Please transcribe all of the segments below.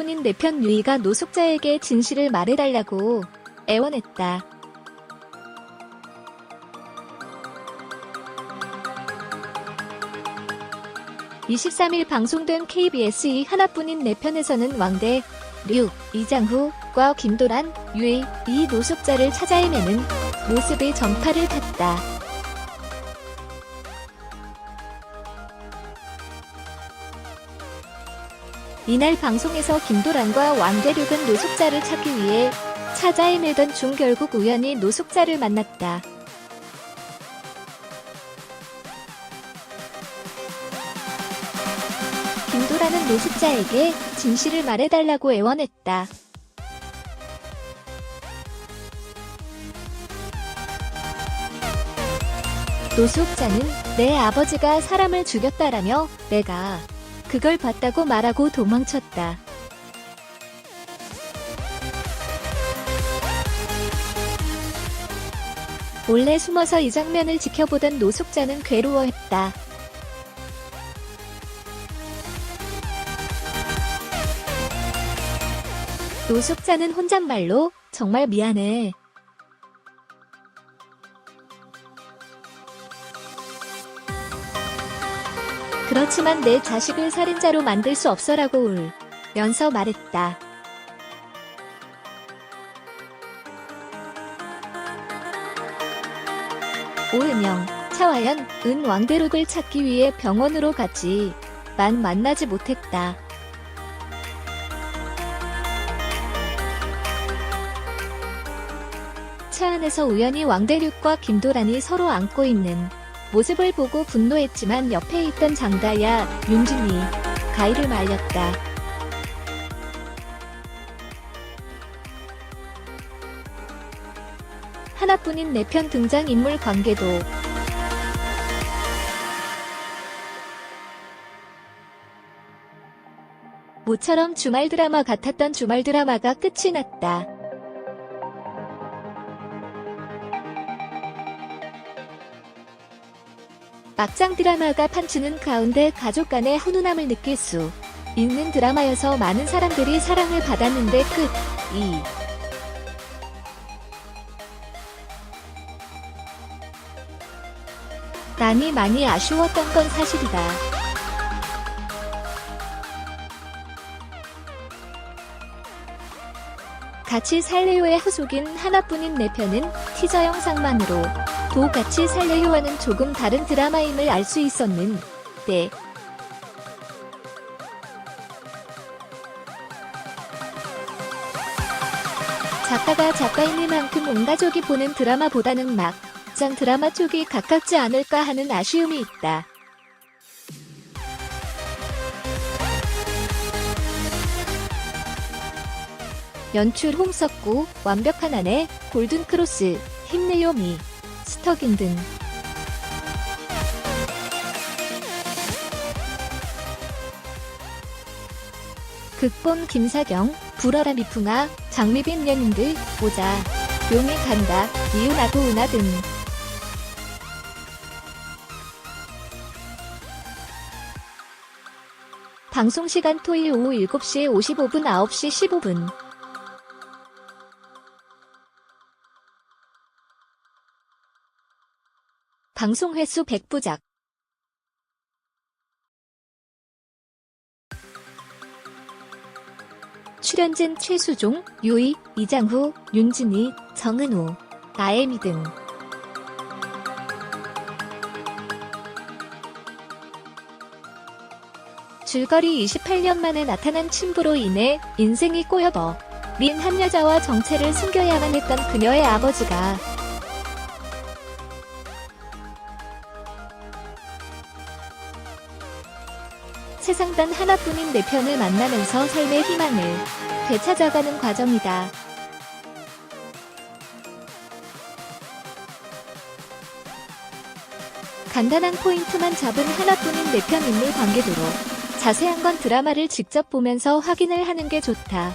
하나뿐인 내 편 유이가 노숙자에게 진실을 말해달라고 애원했다. (23일) 방송된 KBS 하나뿐인 내 편에서는 왕대, 류, 이장후과 김도란, 유이, 이 노숙자를 찾아 헤매는 모습이 전파를 탔다. 이날 방송에서 김도란과 왕대륙은 노숙자를 찾기 위해 찾아 헤매던 중 결국 우연히 노숙자를 만났다. 김도란은 노숙자에게 진실을 말해달라고 애원했다. 노숙자는 내 아버지가 사람을 죽였다라며 내가 그걸 봤다고 말하고 도망쳤다. 몰래 숨어서 이 장면을 지켜보던 노숙자는 괴로워했다. 노숙자는 혼잣말로 정말 미안해. 그렇지만 내 자식을 살인자로 만들 수 없어라고 울면서 말했다. 오은영, 차화연, 은 왕대륙을 찾기 위해 병원으로 갔지만 만나지 못했다. 차 안에서 우연히 왕대륙과 김도란이 서로 안고 있는 모습을 보고 분노했지만 옆에 있던 장다야, 윤진이 가위를 말렸다. 하나뿐인 내 편 등장인물 관계도 모처럼 주말 드라마 같았던 주말 드라마가 끝이 났다. 막장 드라마가 판치는 가운데 가족 간의 훈훈함을 느낄 수 있는 드라마여서 많은 사람들이 사랑을 받았는데 끝이 많이 아쉬웠던 건 사실이다. 같이 살래요의 후속인 하나뿐인 내 편은 티저 영상만으로 도 같이 살래요와는 조금 다른 드라마임을 알 수 있었는데 작가가 작가이니만큼 온 가족이 보는 드라마보다는 막장 드라마 쪽이 가깝지 않을까 하는 아쉬움이 있다. 연출 홍석구, 완벽한 아내, 골든크로스, 힘내요 미, 스터긴 등 극본 김사경, 불어라 미풍아, 장미빈 연인들, 보자, 용이 간다, 이은하고 은하 등 방송시간 토일 오후 7시 55분 9시 15분 방송 횟수 100부작 출연진 최수종, 유이, 이장후, 윤진이, 정은호, 나혜미 등 줄거리 28년 만에 나타난 친부로 인해 인생이 꼬여버린 한 여자와 정체를 숨겨야만 했던 그녀의 아버지가 세상 단 하나뿐인 내 편을 만나면서 삶의 희망을 되찾아가는 과정이다. 간단한 포인트만 잡은 하나뿐인 내 편 인물 관계도로 자세한 건 드라마를 직접 보면서 확인을 하는 게 좋다.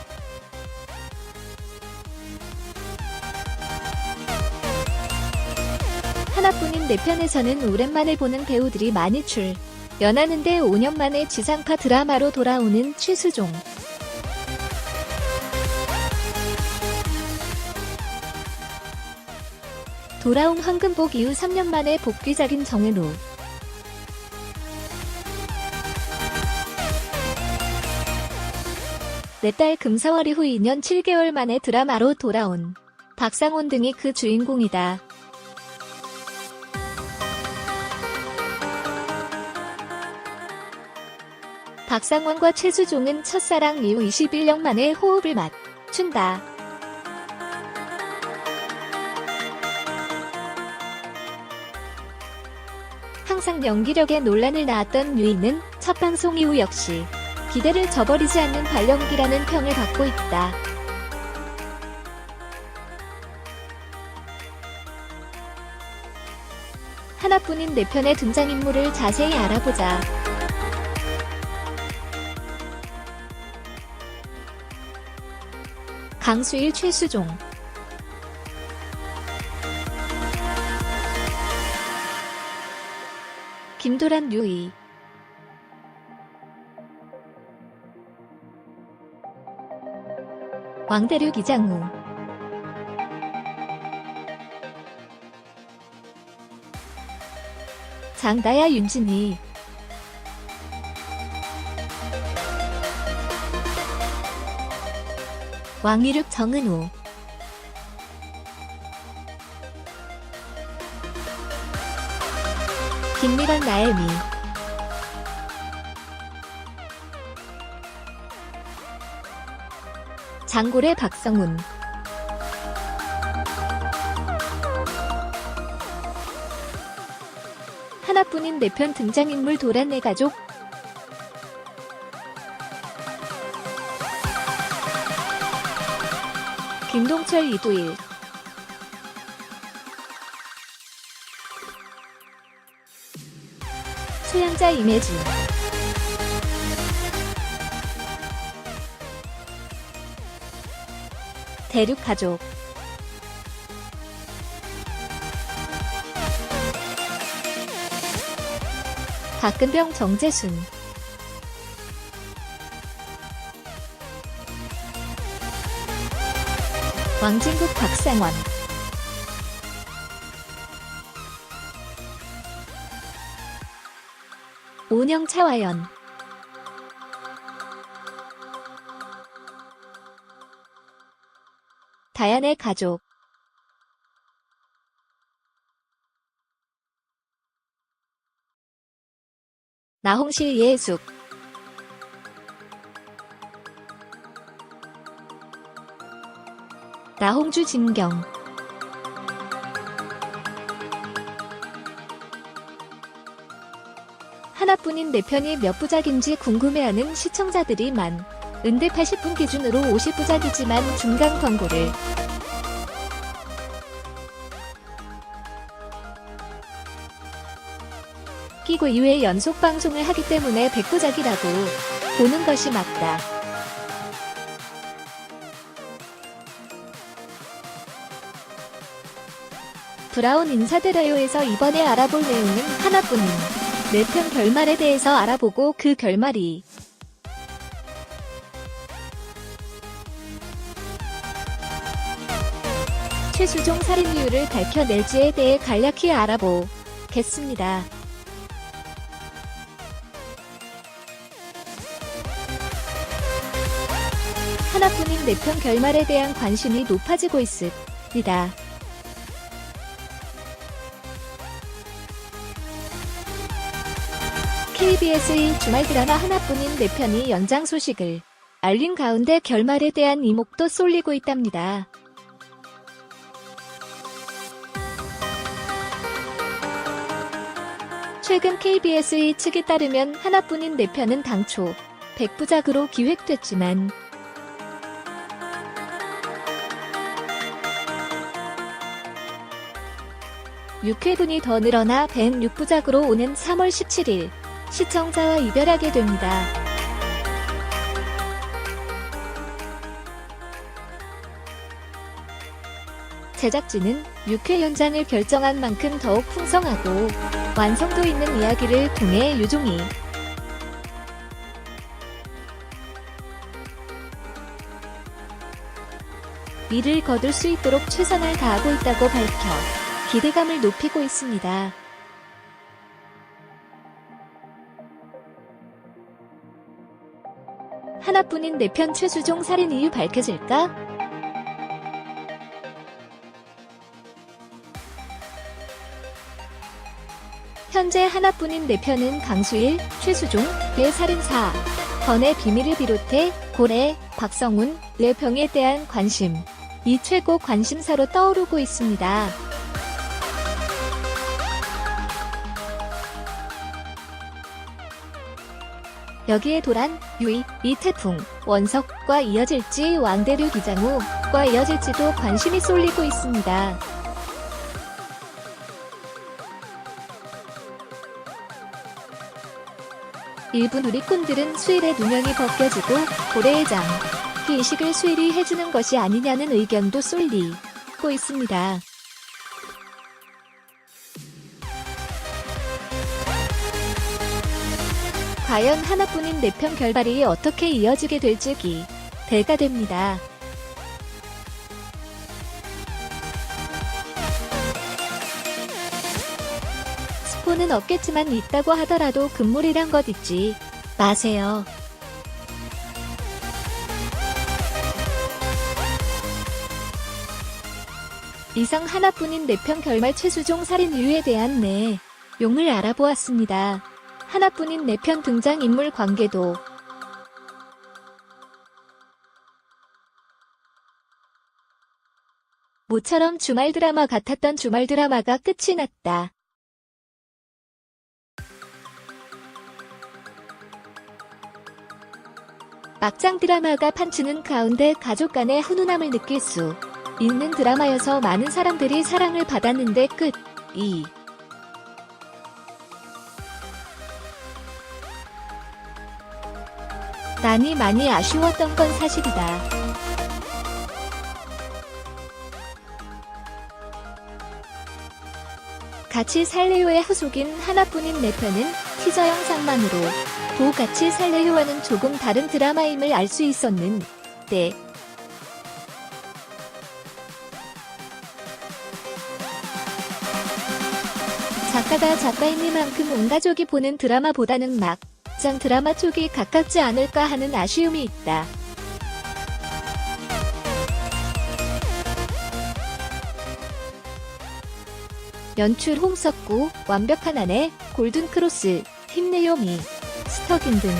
하나뿐인 내 편에서는 오랜만에 보는 배우들이 많이 출연하는데 5년 만에 지상파 드라마로 돌아오는 최수종, 돌아온 황금복 이후 3년 만에 복귀작인 정은우. 내 딸 금사월이 후 2년 7개월 만에 드라마로 돌아온 박상원 등이 그 주인공이다. 박상원과 최수종은 첫사랑 이후 21년 만에 호흡을 맞춘다. 항상 연기력에 논란을 낳았던 유이는 첫 방송 이후 역시 기대를 저버리지 않는 발연기라는 평을 받고 있다. 하나뿐인 내 편의 등장인물을 자세히 알아보자. 강수일, 최수종. 김도란, 유이. 왕대륙, 이장우. 장다야, 윤진희. 왕위륙, 정은우. 김미란, 나혜미. 장고래, 박성훈. 하나뿐인 내 편 등장인물 도란내 가족. 김동철, 이도일. 소양자, 임혜진. 대륙 가족. 박근병, 정재순. 왕진국, 박상원. 오은영, 차화연. 다ян의 가족. 나홍실, 예숙. 나홍주, 진경. 하나뿐인 내 편이 몇 부작인지 궁금해하는 시청자들이 많은데 80분 기준으로 50부작이지만 중간 광고를 끼고 이후에 연속 방송을 하기 때문에 100부작이라고 보는 것이 맞다. 브라운 인사드려요에서 이번에 알아볼 내용은 하나뿐인 내 편 결말에 대해서 알아보고 그 결말이 최수종 살인 이유를 밝혀낼지에 대해 간략히 알아보겠습니다. 하나뿐인 내 편 결말에 대한 관심이 높아지고 있습니다. KBS의 주말 드라마 하나뿐인 내 편이 연장 소식을 알린 가운데 결말에 대한 이목도 쏠리고 있답니다. 최근 KBS의 측에 따르면 하나뿐인 내 편은 당초 100부작으로 기획됐지만 (6회분이) 더 늘어나 106부작으로 오는 3월 17일 시청자와 이별하게 됩니다. 제작진은 6회 연장을 결정한 만큼 더욱 풍성하고 완성도 있는 이야기를 통해 유종이 이를 거둘 수 있도록 최선을 다하고 있다고 밝혀 기대감을 높이고 있습니다. 하나뿐인 내 편 최수종 살인 이유 밝혀질까? 현재 하나뿐인 내 편은 강수일, 최수종의 살인사 건의 비밀을 비롯해 고래, 박성훈, 뇌병에 대한 관심, 이 최고 관심사로 떠오르고 있습니다. 여기에 도란, 유이, 이태풍, 원석과 이어질지 왕대륙 이장우과 이어질지도 관심이 쏠리고 있습니다. 일부 누리꾼들은 수일의 누명이 벗겨지고 고래의 장, 이식을 수일이 해주는 것이 아니냐는 의견도 쏠리고 있습니다. 과연 하나뿐인 내 편 결말이 어떻게 이어지게 될지 기대가 됩니다. 스포는 없겠지만 있다고 하더라도 금물이란 것 잊지 마세요. 이상 하나뿐인 내 편 결말 최수종 살인 이유에 대한 내용을 알아보았습니다. 하나뿐인 내 편 등장인물 관계도 모처럼 주말 드라마 같았던 주말 드라마가 끝이 났다. 막장 드라마가 판치는 가운데 가족 간의 훈훈함을 느낄 수 있는 드라마여서 많은 사람들이 사랑을 받았는데 끝이 나니 많이 아쉬웠던 건 사실이다. 같이 살래요의 후속인 하나뿐인 내 편은 티저 영상만으로 도 같이 살래요와는 조금 다른 드라마임을 알 수 있었는데 작가가 작가이니만큼 온 가족이 보는 드라마보다는 막장 드라마 쪽이 가깝지 않을까 하는 아쉬움이 있다. 연출 홍석구, 완벽한 아내, 골든크로스, 힘내요 미, 스터긴 등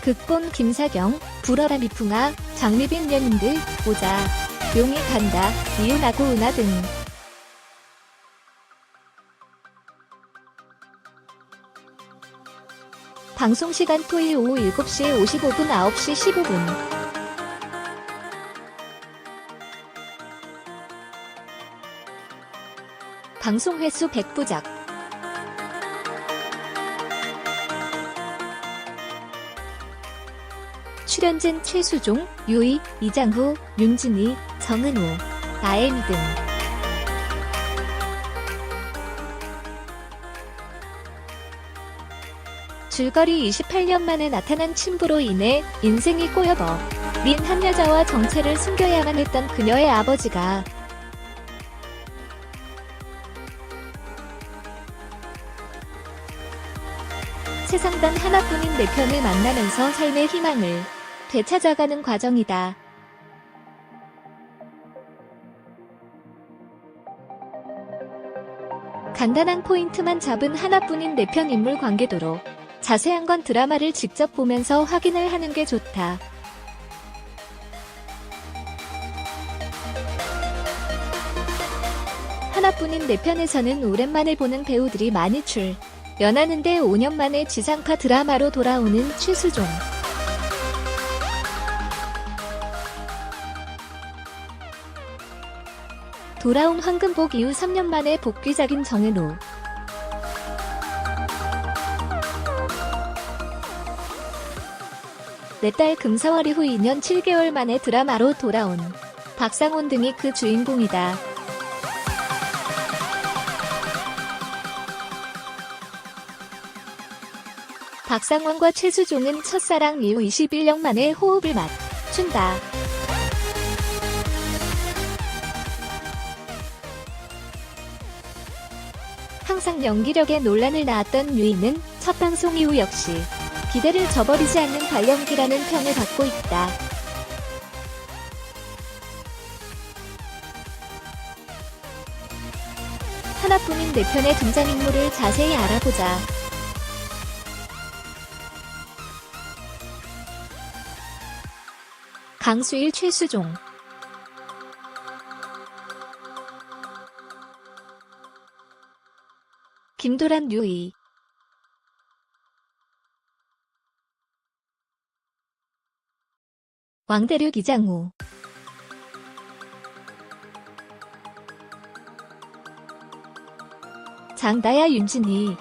극본 김사경, 불어라 미풍아, 장미빈 연인들, 오자, 용이 간다, 이은하고 은하 등 방송시간 토일 오후 7시 55분 9시 15분 방송 횟수 100부작 출연진 최수종, 유이, 이장후, 윤진희, 정은호, 아에미 등 줄거리 28년 만에 나타난 친부로 인해 인생이 꼬여버린 한 여자와 정체를 숨겨야만 했던 그녀의 아버지가 세상 단 하나뿐인 내 편을 만나면서 삶의 희망을 되찾아가는 과정이다. 간단한 포인트만 잡은 하나뿐인 내 편 인물 관계도로 자세한 건 드라마를 직접 보면서 확인을 하는 게 좋다. 하나뿐인 내 편에서는 오랜만에 보는 배우들이 많이 출연하는데 5년 만에 지상파 드라마로 돌아오는 최수종, 돌아온 황금복 이후 3년 만에 복귀작인 정은호, 내 딸 금사월 이후 2년 7개월 만에 드라마로 돌아온 박상훈 등이 그 주인공이다. 박상원과 최수종은 첫사랑 이후 21년 만에 호흡을 맞춘다. 항상 연기력에 논란을 낳았던 유이는 첫 방송 이후 역시 기대를 저버리지 않는 발연기라는 평을 받고 있다. 하나뿐인 내 편의 등장인물을 자세히 알아보자. 강수일 최수종. 김도란 유이. 왕대륙 이장우. 장다야 윤진희.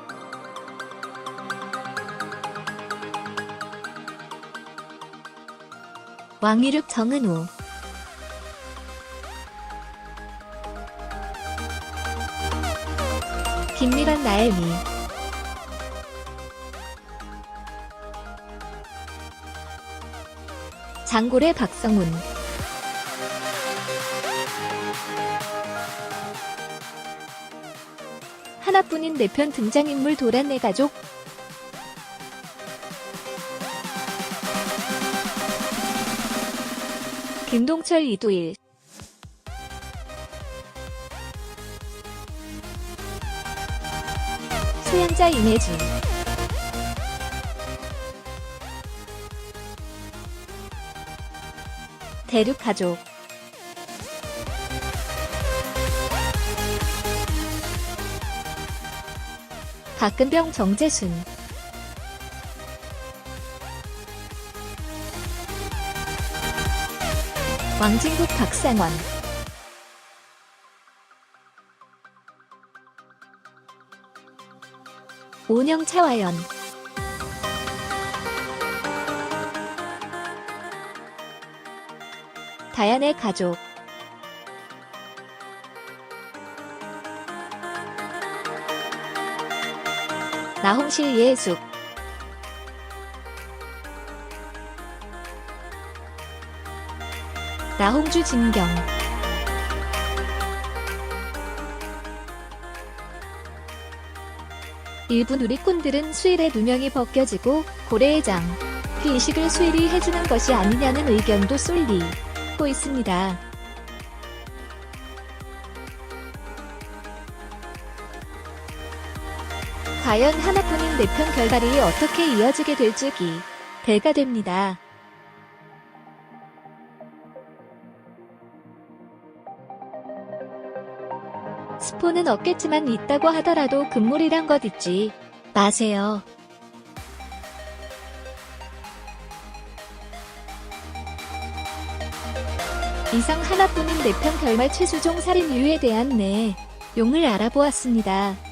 왕유륙 정은우. 김미란 나혜미. 장고래 박성훈. 하나뿐인 내 편 등장인물 도란내 가족. 김동철 이두일. 소양자 임혜진. 대륙 가족. 박근병 정재순. 왕진국 박상원. 오영 차화연. 다ян의 가족. 나홍실 예숙. 나홍주 진경. 일부 누리꾼들은 수일의 누명이 벗겨지고 고래의 장, 그 이식을 수일이 해주는 것이 아니냐는 의견도 쏠리고 있습니다. 과연 하나뿐인 내 편 결말이 어떻게 이어지게 될지 기대가 됩니다. 스포는 없겠지만 있다고 하더라도 금물이란 것 잊지 마세요. 이상 하나뿐인 내 편 결말 최수종 살인 이유에 대한 내용을 알아보았습니다.